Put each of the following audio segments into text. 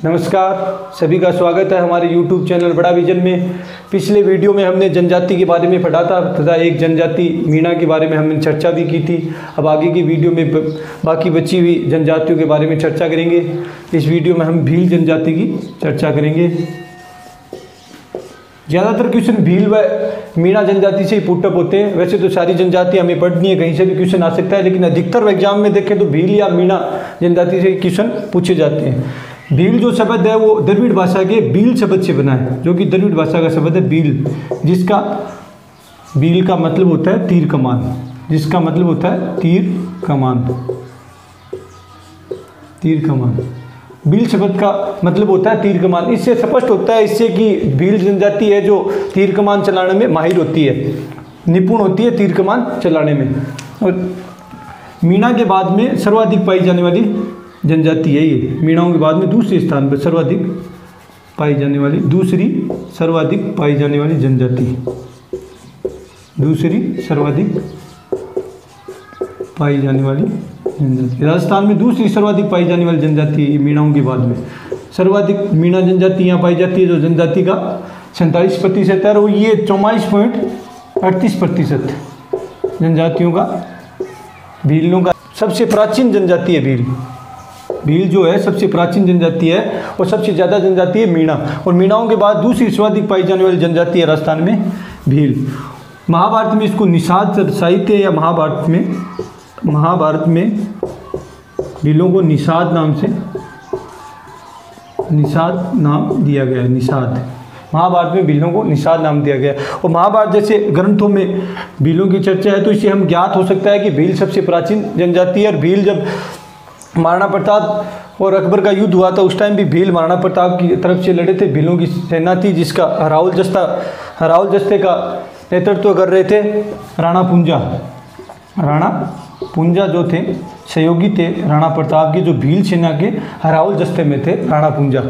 नमस्कार, सभी का स्वागत है हमारे YouTube चैनल बड़ा विजन में। पिछले वीडियो में हमने जनजाति के बारे में पढ़ा था तथा एक जनजाति मीणा के बारे में हमने चर्चा भी की थी। अब आगे की वीडियो में बाकी बची हुई जनजातियों के बारे में चर्चा करेंगे। इस वीडियो में हम भील जनजाति की चर्चा करेंगे। ज़्यादातर क्वेश्चन भील व मीणा जनजाति से ही पुटअप होते हैं। वैसे तो सारी जनजाति हमें पढ़नी है, कहीं से भी क्वेश्चन आ सकता है, लेकिन अधिकतर एग्जाम में देखें तो भील या मीणा जनजाति से क्वेश्चन पूछे जाते हैं। भील जो शब्द है वो द्रविड़ भाषा के बील शब्द से बना है, जो कि द्रविड़ भाषा का शब्द है बील, जिसका बील का मतलब होता है तीर कमान, जिसका मतलब होता है तीर कमान। तीर कमान भील शब्द का मतलब होता है तीर कमान। इससे स्पष्ट होता है इससे कि भील जनजाति है जो तीर कमान चलाने में माहिर होती है, निपुण होती है तीर कमान चलाने में। और मीणा के बाद में सर्वाधिक पाई जाने वाली जनजाति है ये। मीणाओं के बाद में दूसरे स्थान पर सर्वाधिक पाई जाने वाली, दूसरी सर्वाधिक पाई जाने वाली जनजाति, दूसरी सर्वाधिक पाई जाने वाली जनजाति। राजस्थान में दूसरी सर्वाधिक पाई जाने वाली जनजाति है मीणाओं के बाद में। सर्वाधिक मीणा जनजाति यहाँ पाई जाती है, जो जनजाति का 47% है, और ये 24.38% जनजातियों का भीलों का सबसे प्राचीन जनजाति है भील। भील जो है सबसे प्राचीन जनजाति है और सबसे ज़्यादा जनजाति है मीणा, और मीणाओं के बाद दूसरी सर्वाधिक पाई जाने वाली जनजाति है राजस्थान में भील। महाभारत में इसको निषाद साहित्य या महाभारत में भीलों को निषाद नाम से निषाद नाम दिया गया है। निषाद महाभारत में भीलों को निषाद नाम दिया गया है। और महाभारत जैसे ग्रंथों में भीलों की चर्चा है, तो इससे हम ज्ञात हो सकता है कि भील सबसे प्राचीन जनजाति है। और भील जब महाराणा प्रताप और अकबर का युद्ध हुआ था, उस टाइम भी भील महाराणा प्रताप की तरफ से लड़े थे। भीलों की सेना थी जिसका हराउल जस्ते का नेतृत्व कर रहे थे राणा पुंजा जो थे सहयोगी थे राणा प्रताप के, जो भील सेना के हराउल जस्ते में थे राणा पुंजा।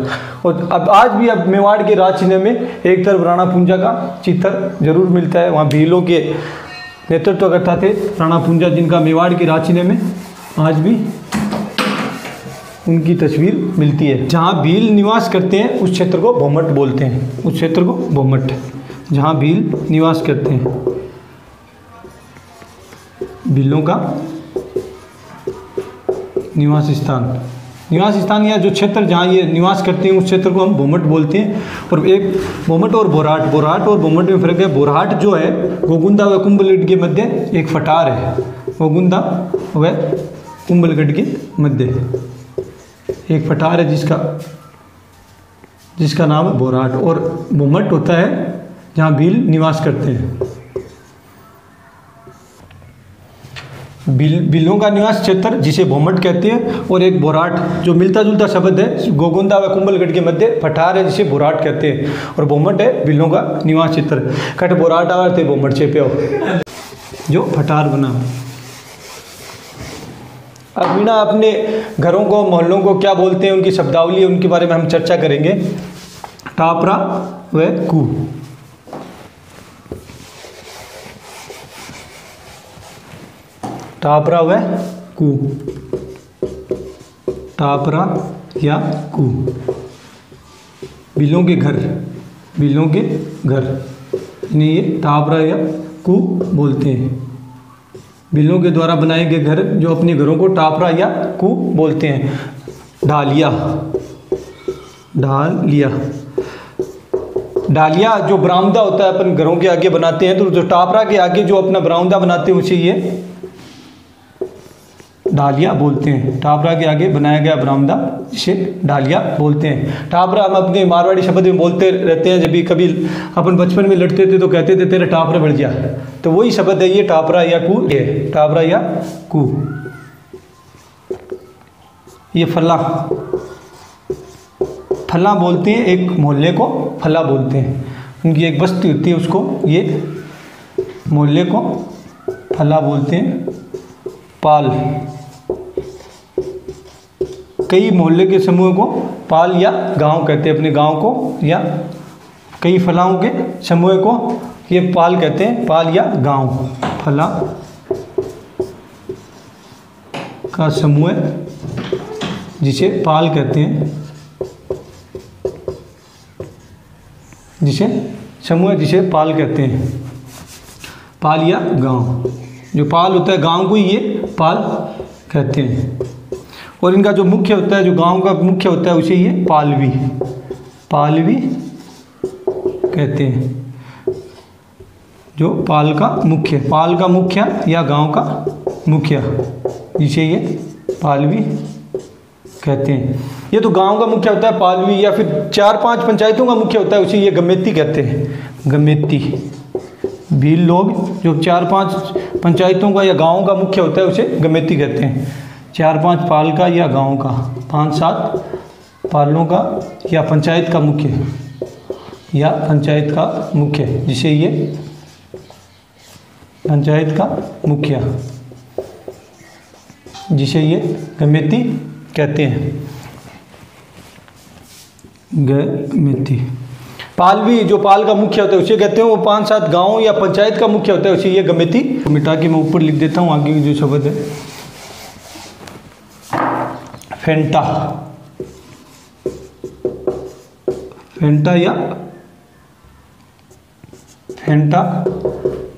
और अब मेवाड़ के राज चिन्ह में एक तरफ राणा पुंजा का चित्र जरूर मिलता है। वहाँ भीलों के नेतृत्व करता थे राणा पुंजा, जिनका मेवाड़ के राज चिन्ह में आज भी उनकी तस्वीर मिलती है। जहाँ भील निवास करते हैं उस क्षेत्र को भोमट बोलते हैं, उस क्षेत्र को भोमट, जहाँ भील निवास करते हैं। भीलों का निवास स्थान या जो क्षेत्र जहाँ ये निवास करते हैं उस क्षेत्र को हम भोमट बोलते हैं। और एक भोमट और बोराट और भोमट में फर्क है। बोराट जो है गोगुंदा व कुंभलगढ़ के मध्य एक फटार है, गोगुंदा व कुंभलगढ़ के मध्य एक फटार है जिसका नाम है बोराट। और भोमट होता है जहाँ भील निवास करते हैं। भीलों का निवास क्षेत्र जिसे भोमट कहते हैं, और एक बोराट जो मिलता जुलता शब्द है, गोगुंदा व कुंभलगढ़ के मध्य फटार है जिसे बोराट कहते हैं, और भोमट है भीलों का निवास क्षेत्र। कट बोराट आवर थे भोमट से प्यो जो फटार बना। अब मीणा अपने घरों को मोहल्लों को क्या बोलते हैं, उनकी शब्दावली, उनके बारे में हम चर्चा करेंगे। टापरा व कू। टापरा व कू, टापरा या कू, भीलों के घर इन्हें ये टापरा या कू बोलते हैं। भीलों के द्वारा बनाए गए घर, जो अपने घरों को टापरा या कू बोलते हैं। ढालिया जो बरामदा होता है अपन घरों के आगे बनाते हैं, तो जो टापरा के आगे जो अपना बरामदा बनाते हैं उसे ये ढालिया बोलते हैं। टापरा के आगे बनाया गया बरामदा जिसे ढालिया बोलते हैं। टापरा हम अपने मारवाड़ी शब्द में बोलते रहते हैं। जब भी कभी अपन बचपन में लड़ते थे तो कहते थे तेरा टापरा बढ़ गया, तो वही शब्द है ये टापरा या कू। ये टापरा या कू। ये फला बोलते हैं, एक मोहल्ले को फला बोलते हैं। उनकी एक बस्ती होती है, उसको ये मोहल्ले को फला बोलते हैं। पाल, कई मोहल्ले के समूह को पाल या गांव कहते हैं। अपने गांव को या कई फलाओं के समूह को ये पाल कहते हैं, पाल या गांव। फला का समूह जिसे पाल कहते हैं, जिसे समूह जिसे पाल कहते हैं, पाल या गांव। जो पाल होता है गांव को ही ये पाल कहते हैं। और इनका जो मुख्य होता है, जो गांव का मुख्य होता है, उसे ये पालवी कहते हैं। जो पाल का मुखिया या गांव का मुखिया, जिसे ये पालवी कहते हैं। ये तो गांव का मुखिया होता है पालवी, या फिर 4-5 पंचायतों का मुखिया होता है, उसे ये गमेती कहते हैं। गमेती भील लोग जो 4-5 पंचायतों का या गाँव का मुखिया होता है उसे गमेती कहते हैं। 4-5 पाल का या गाँव का, 5-7 पालों का या पंचायत का मुख्य, जिसे ये पंचायत का मुखिया, जिसे ये गमेती कहते हैं। गमेती। पालवी जो पाल का मुखिया होता है उसे कहते हैं। वो 5-7 गांव या पंचायत का मुखिया होता है, उसे ये गमेती। मिटा के मैं ऊपर लिख देता हूँ आगे जो शब्द है। फेंटा या फेंटा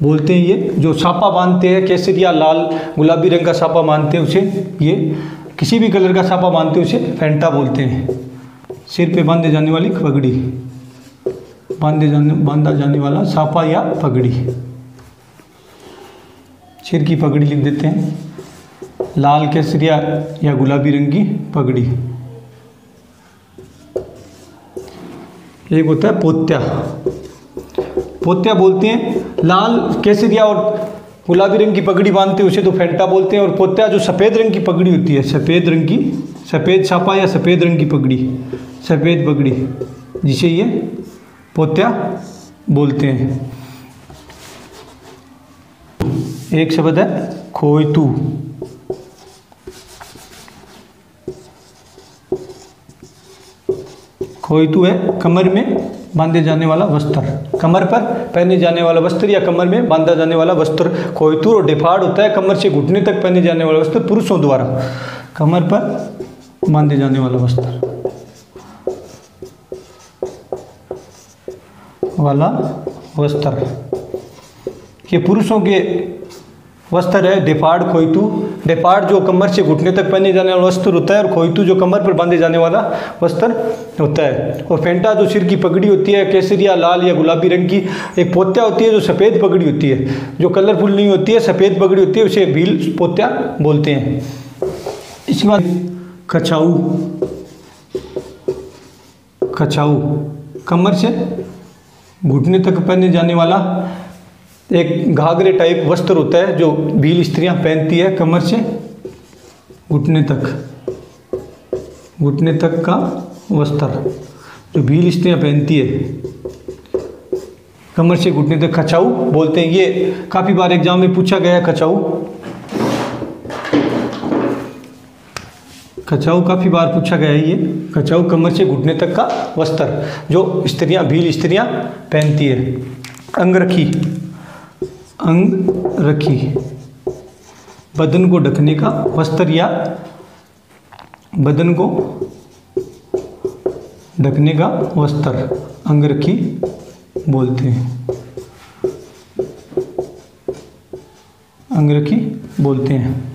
बोलते हैं। ये जो सापा बांधते हैं, केसरिया, लाल, गुलाबी रंग का सापा बांधते हैं, उसे ये किसी भी कलर का सापा बांधते हैं उसे फेंटा बोलते हैं। सिर पे बांधे जाने वाली पगड़ी, बांधा जाने वाला सापा या पगड़ी, सिर की पगड़ी लिख देते हैं। लाल, केसरिया या गुलाबी रंग की पगड़ी। एक होता है पोत्या बोलते हैं। लाल, केसरिया और गुलाबी रंग की पगड़ी बांधते हैं उसे तो फेंटा बोलते हैं। और पोत्या जो सफ़ेद रंग की पगड़ी होती है, सफ़ेद छापा या सफ़ेद रंग की पगड़ी, सफ़ेद पगड़ी, जिसे ये पोत्या बोलते हैं। एक शब्द है खोयतू। खोयतू है कमर में बांधे जाने वाला वस्त्र, कमर पर पहने जाने वाला वस्त्र या कमर में बांधा जाने वाला वस्त्र खोयतू। और डेफाड़ होता है कमर से घुटने तक पहने जाने वाला वस्त्र, पुरुषों द्वारा कमर पर बांधे जाने वाला वस्त्र। ये पुरुषों के वस्त्र है डेफाड़, खोयतू। डेफाड़ जो कमर से घुटने तक पहने जाने वाला वस्त्र होता है, और खोयतू जो कमर पर बांधे जाने वाला वस्त्र होता है। और फेंटा जो सिर की पगड़ी होती है, केसरिया, लाल या गुलाबी रंग की। एक पोत्या होती है जो सफ़ेद पगड़ी होती है, जो कलरफुल नहीं होती है, सफ़ेद पगड़ी होती है, उसे भील पोत्या बोलते हैं। इसके बाद कछाऊ कमर से घुटने तक पहने जाने वाला एक घाघरे टाइप वस्त्र होता है, जो भील स्त्रियां पहनती है। कमर से घुटने तक का वस्त्र जो भील स्त्रियां पहनती है, कमर से घुटने तक कछाऊ बोलते हैं। ये काफ़ी बार एग्जाम में पूछा गया है। कछाऊ काफ़ी बार पूछा गया है। ये कछाऊ कमर से घुटने तक का वस्त्र जो भील स्त्रियां पहनती है। अंगरखी बदन को ढकने का वस्त्र या बदन को ढकने का वस्त्र अंगरखी बोलते हैं। अंगरखी बोलते हैं।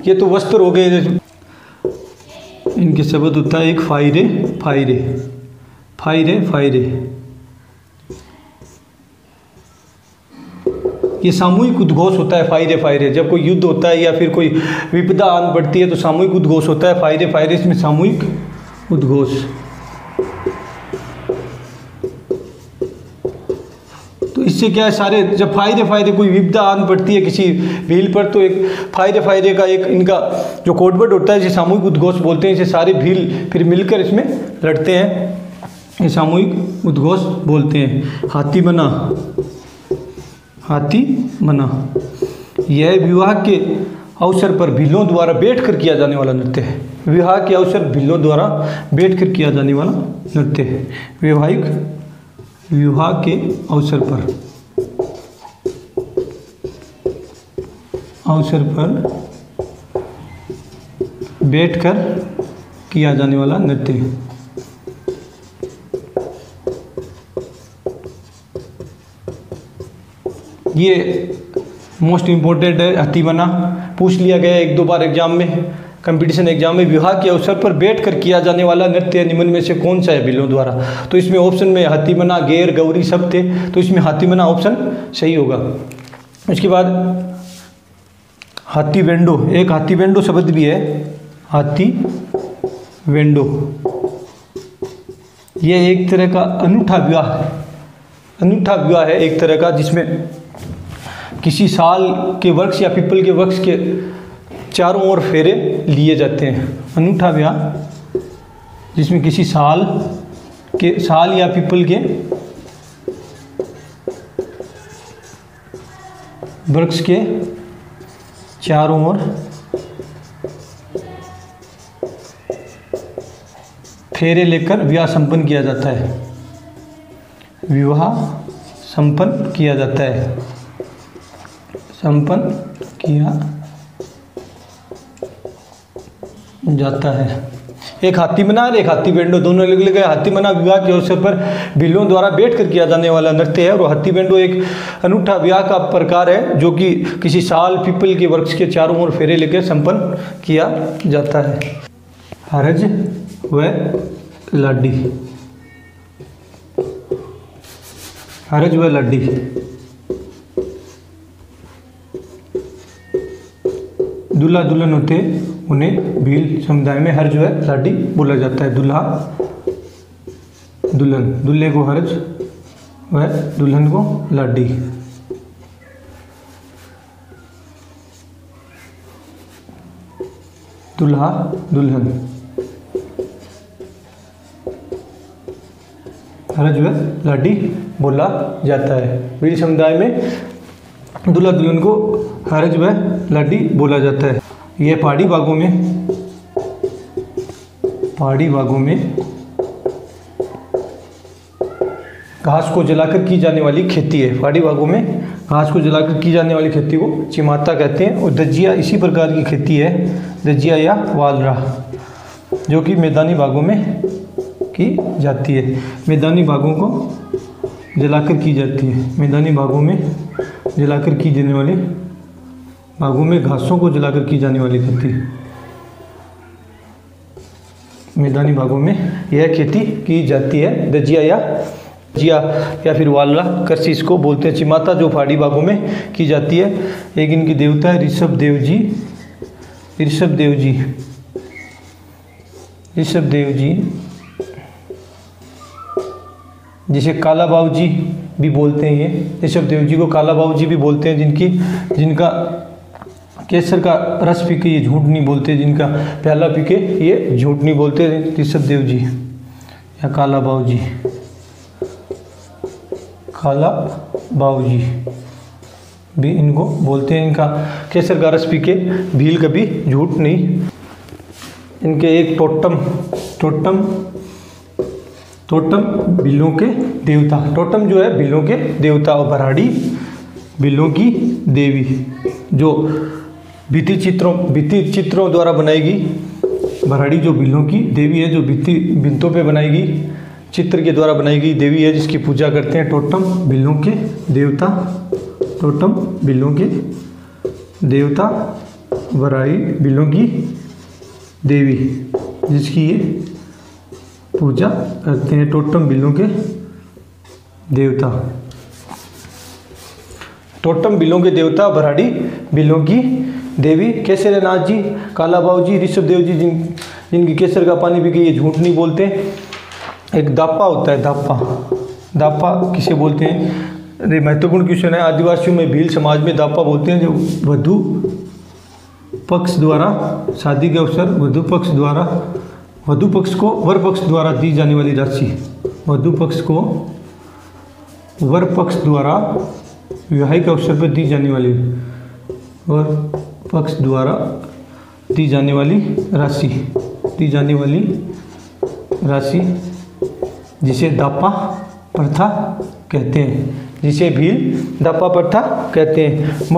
ये तो वस्त्र हो गए। इनके शब्द होता है एक फायरे। ये सामूहिक उद्घोष होता है। फायरे जब कोई युद्ध होता है या फिर कोई विपदा आन पड़ती है तो सामूहिक उद्घोष होता है। फायरे इसमें सामूहिक उद्घोष। तो इससे क्या है, सारे जब फायरे कोई विपदा आन पड़ती है किसी भील पर, तो एक फायरे का एक इनका जो कोडवर्ड होता है, इसे सामूहिक उद्घोष बोलते हैं। इसे सारे भील फिर मिलकर इसमें लड़ते हैं, ये सामूहिक उद्घोष बोलते हैं। हाथी मना यह विवाह के अवसर पर भीलों द्वारा बैठकर किया जाने वाला नृत्य है। विवाह के अवसर भीलों द्वारा बैठकर किया जाने वाला नृत्य है। वैवाहिक विवाह के अवसर पर बैठकर किया जाने वाला नृत्य। ये मोस्ट इम्पोर्टेंट है। हथीमना पूछ लिया गया एक दो बार एग्जाम में, कंपटीशन एग्जाम में। विवाह के अवसर पर बैठकर किया जाने वाला नृत्य निम्न में से कौन सा है भीलों द्वारा? तो इसमें ऑप्शन में हथीमना, गेर, गौरी सब थे, तो इसमें हथीमना ऑप्शन सही होगा। उसके बाद हाथी वेंडो, एक हाथी वेंडो शब्द भी है, हाथी वेंडो। ये एक तरह का अनूठा विवाह है, अनूठा विवाह है एक तरह का, जिसमें किसी साल के वृक्ष या पीपल के वृक्ष के चारों ओर फेरे लिए जाते हैं। अनूठा विवाह जिसमें किसी साल या पीपल के वृक्ष के चारों ओर फेरे लेकर विवाह संपन्न किया जाता है, विवाह संपन्न किया जाता है, संपन्न किया जाता है। एक हाथीमना और एक हाथी वेंडो दोनों अलग अलग है। हाथीमना विवाह के अवसर पर भीलों द्वारा बैठकर किया जाने वाला नृत्य है, और हाथी वेंडो एक अनूठा विवाह का प्रकार है जो कि किसी साल पीपल के वृक्ष के चारों ओर फेरे लेकर संपन्न किया जाता है। हरज व लाडी, हरज व लाडी, दूल्हा दुल्हन होते उन्हें भील समुदाय में हरज व लाडी बोला जाता है। दूल्हा दुल्हन, दूल्हे को हरज व दुल्हन को लाडी। दूल्हा दुल्हन, हरज व लाडी बोला जाता है। भील समुदाय में दूल्हा दुल्हन को हरज व लाडी बोला जाता है। यह पहाड़ी भागों में घास को जलाकर की जाने वाली खेती है। पहाड़ी भागों में घास को जलाकर की जाने वाली खेती को चिमाता कहते हैं। और दजिया इसी प्रकार की खेती है, दजिया या वालरा, जो कि मैदानी भागों में की जाती है। मैदानी भागों को जलाकर की जाती है, मैदानी भागों में जलाकर की जाने वाली, भागों में घासों को जलाकर की जाने वाली खेती, मैदानी भागों में यह खेती की जाती है। दजिया या फिर वालरा कृषि इसको बोलते हैं। चिमाता जो पहाड़ी भागों में की जाती है। एक इनकी देवता है ऋषभ देव जी, ऋषभ देव जी, ऋषभ देव जी, जिसे काला बाबू जी भी बोलते हैं। ये ऋषभ देव जी को काला बाबू जी भी बोलते हैं, जिनका केसर का रस पी के ये झूठ नहीं बोलते, जिनका प्याला पी के ये झूठ नहीं बोलते। ऋषभ देव जी या काला बाबू जी, काला बाबू जी भी इनको बोलते हैं। इनका केसर का रस पी के भील कभी झूठ नहीं। इनके एक टोटम भीलों के देवता, टोटम जो है भीलों के देवता, और भराड़ी भीलों की देवी, जो भित्ति चित्रों द्वारा बनाएगी। भराड़ी जो भीलों की देवी है, जो भित्तों पे बनाएगी, चित्र के द्वारा बनाई गई देवी है, जिसकी पूजा करते हैं। टोटम भीलों के देवता, टोटम भीलों के देवता, भराड़ी भीलों की देवी, जिसकी ये पूजा करते हैं। टोटम भीलों के देवता, टोटम भीलों के देवता, भराड़ी भीलों की देवी, केसरनाथ जी, काला बाबू जी, ऋषभ देव जी, जिनकी केसर का पानी पी के ये झूठ नहीं बोलते। एक दापा होता है, दापा किसे बोलते हैं? अरे महत्वपूर्ण क्वेश्चन है। आदिवासियों में भील समाज में दापा बोलते हैं, जो वधु पक्ष द्वारा शादी के अवसर वधु पक्ष को वर पक्ष द्वारा दी जाने वाली राशि, वधु पक्ष को वर पक्ष द्वारा विवाहिक अवसर पर दी जाने वाली, वर पक्ष द्वारा दी जाने वाली राशि, जिसे दापा प्रथा कहते हैं, जिसे भील दापा प्रथा कहते हैं।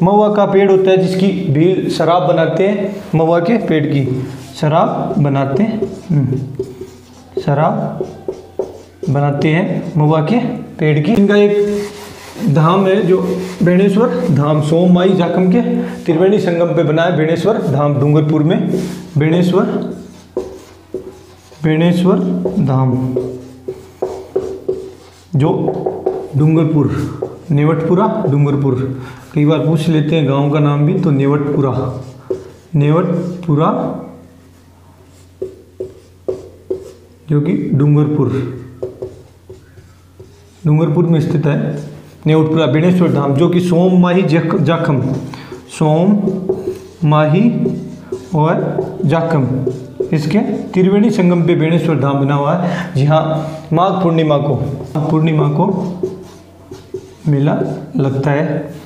महुआ का पेड़ होता है, जिसकी भील शराब बनाते हैं। महुआ के पेड़ की शराब बनाते हैं, महुआ के पेड़ की। इनका एक धाम है जो बेणेश्वर धाम सोम माई जाखम के त्रिवेणी संगम पे बना है बेणेश्वर धाम डूंगरपुर में। बेणेश्वर धाम जो डूंगरपुर नेवटपुरा डूंगरपुर, कई बार पूछ लेते हैं गांव का नाम भी, तो नेवटपुरा जो कि डूंगरपुर में स्थित है। नेवटपुरा बेणेश्वर धाम जो कि सोम माही जाखम और जाखम इसके त्रिवेणी संगम पे बेणेश्वर धाम बना हुआ है। जी हाँ, माघ पूर्णिमा को मेला लगता है।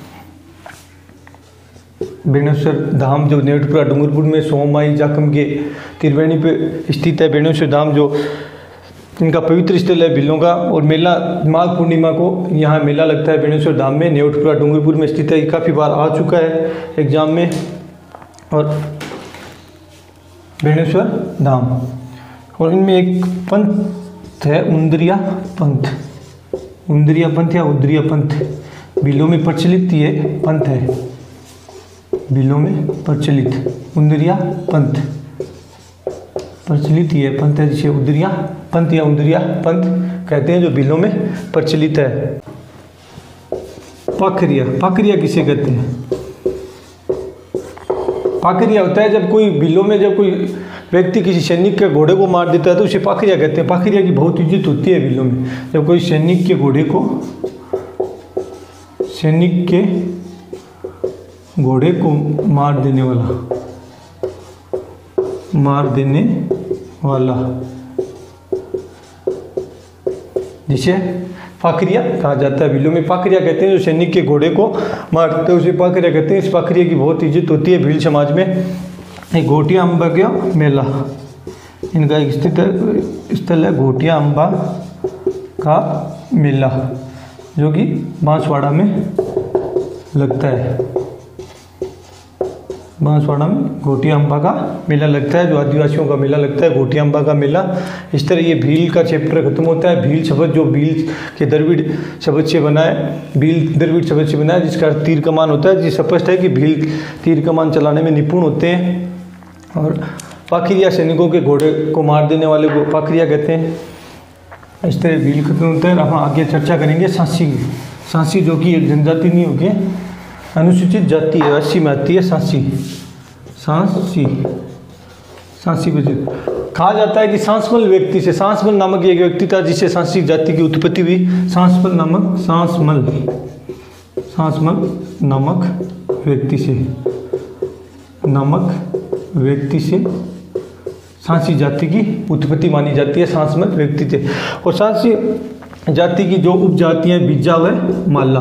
बेणेश्वर धाम जो नेवटपुरा डूंगरपुर में सोम माही जाखम के त्रिवेणी पे स्थित है। बेणेश्वर धाम जो इनका पवित्र स्थल है भीलों का, और मेला माघ पूर्णिमा को यहाँ मेला लगता है बेणेश्वर धाम में। नेवटपुरा डूंगरपुर में स्थित है। ये काफ़ी बार आ चुका है एग्जाम में। और बेणेश्वर धाम, और इनमें एक पंथ है उंदरिया पंथ या उदरिया पंथ, भीलों में प्रचलित ये पंथ है। भीलों में प्रचलित उंदरिया पंथ प्रचलित ये पंथ है, जिसे उदरिया पंथ या उंदरिया पंथ कहते हैं, जो भीलों में प्रचलित है। पाखरिया किसे कहते हैं? पाखरिया होता है जब कोई भीलों में जब कोई व्यक्ति किसी सैनिक के घोड़े को मार देता है तो उसे पाखरिया कहते हैं। पाखरिया की बहुत इज्जत होती है भीलों में। जब कोई सैनिक के घोड़े को मार देने वाला जिसे पाखरिया कहा जाता है। भीलों में पाखरिया कहते हैं जो सैनिक के घोड़े को मारते हैं, उसे पाखरिया कहते हैं। इस पाखरिया की बहुत इज्जत होती है भील समाज में। एक घोटिया अम्बा का मेला, इनका एक स्थित स्थल है घोटिया अम्बा का मेला, जो कि बांसवाड़ा में लगता है। बांसवाड़ा में घोटिया अम्बा का मेला लगता है, जो आदिवासियों का मेला लगता है, घोटिया अम्बा का मेला। इस तरह ये भील का चैप्टर खत्म होता है। भील शब्द जो भील के द्रविड़ शब्द से बना है, भील द्रविड़ शब्द से बना है, जिसका अर्थ तीर कमान होता है। जिस स्पष्ट है कि भील तीर कमान चलाने में निपुण होते हैं। और पाखरिया सैनिकों के घोड़े को मार देने वाले को पाखरिया कहते हैं। इस तरह भील खत्म होता है। हम आगे चर्चा करेंगे सांसी जो कि एक जनजाति नहीं होगी, अनुसूचित जाति है, 80 में आती है सांसी बजट। कहा जाता है कि सांसमल व्यक्ति से, सांसमल नामक एक व्यक्ति था जिससे सांसी जाति की उत्पत्ति हुई। सांसमल नामक व्यक्ति से सांसी जाति की उत्पत्ति मानी जाती है। सांसमल व्यक्ति थे। और सांसी जाति की जो उपजातियां बीजा व माला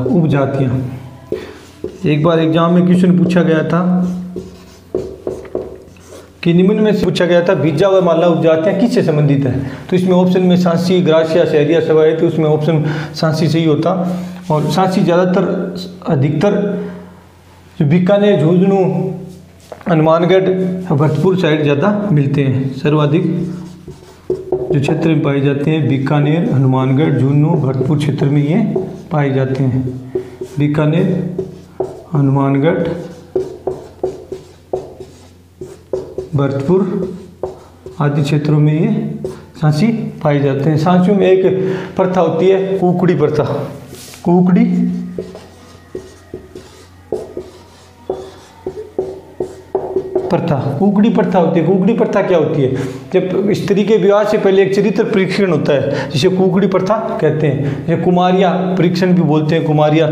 उपजातियां। एक बार एग्जाम में क्वेश्चन पूछा गया था कि निम्न में से पूछा गया था बीजा व माला उपजातियां किससे संबंधित है, तो इसमें ऑप्शन में सांसी, ग्रासिया, शहरिया सब आए थे। उसमें ऑप्शन सांसी सही होता। और सांसी अधिकतर जो बीकानेर, झुंझुनू, हनुमानगढ़, भरतपुर साइड ज़्यादा मिलते हैं। सर्वाधिक जो क्षेत्र में पाए जाते हैं बीकानेर, हनुमानगढ़, झुंझुनू, भरतपुर क्षेत्र में ये पाए जाते हैं। बीकानेर, हनुमानगढ़, भरतपुर आदि क्षेत्रों में ये सांसी पाए जाते हैं। सांसियों में एक प्रथा होती है कुकड़ी प्रथा। कुकड़ी प्रथा होती है। कुकड़ी प्रथा क्या होती है? जब स्त्री के विवाह से पहले एक चरित्र परीक्षण होता है, जिसे कुकड़ी प्रथा कहते हैं। ये कुमारिया परीक्षण भी बोलते हैं। कुमारिया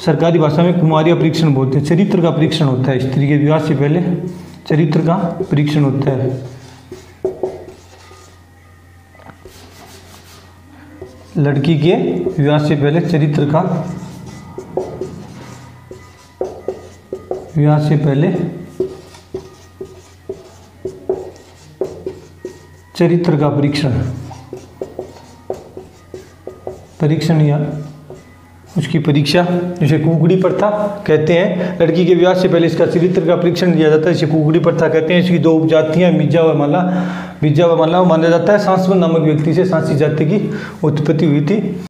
सरकारी भाषा में कुमारिया परीक्षण बोलते हैं। चरित्र का परीक्षण होता है। स्त्री के विवाह से पहले चरित्र का परीक्षण होता है। लड़की के विवाह से पहले चरित्र का चरित्र का परीक्षण या उसकी परीक्षा, जिसे कुकड़ी प्रथा कहते हैं। लड़की के विवाह से पहले इसका चरित्र का परीक्षण किया जाता है, इसे कुकड़ी प्रथा कहते हैं। इसकी 2 उपजातियाँ मिर्जा व माला। मिर्जा व माला माना जाता है सांसवन नामक व्यक्ति से सांसी जाति की उत्पत्ति हुई थी।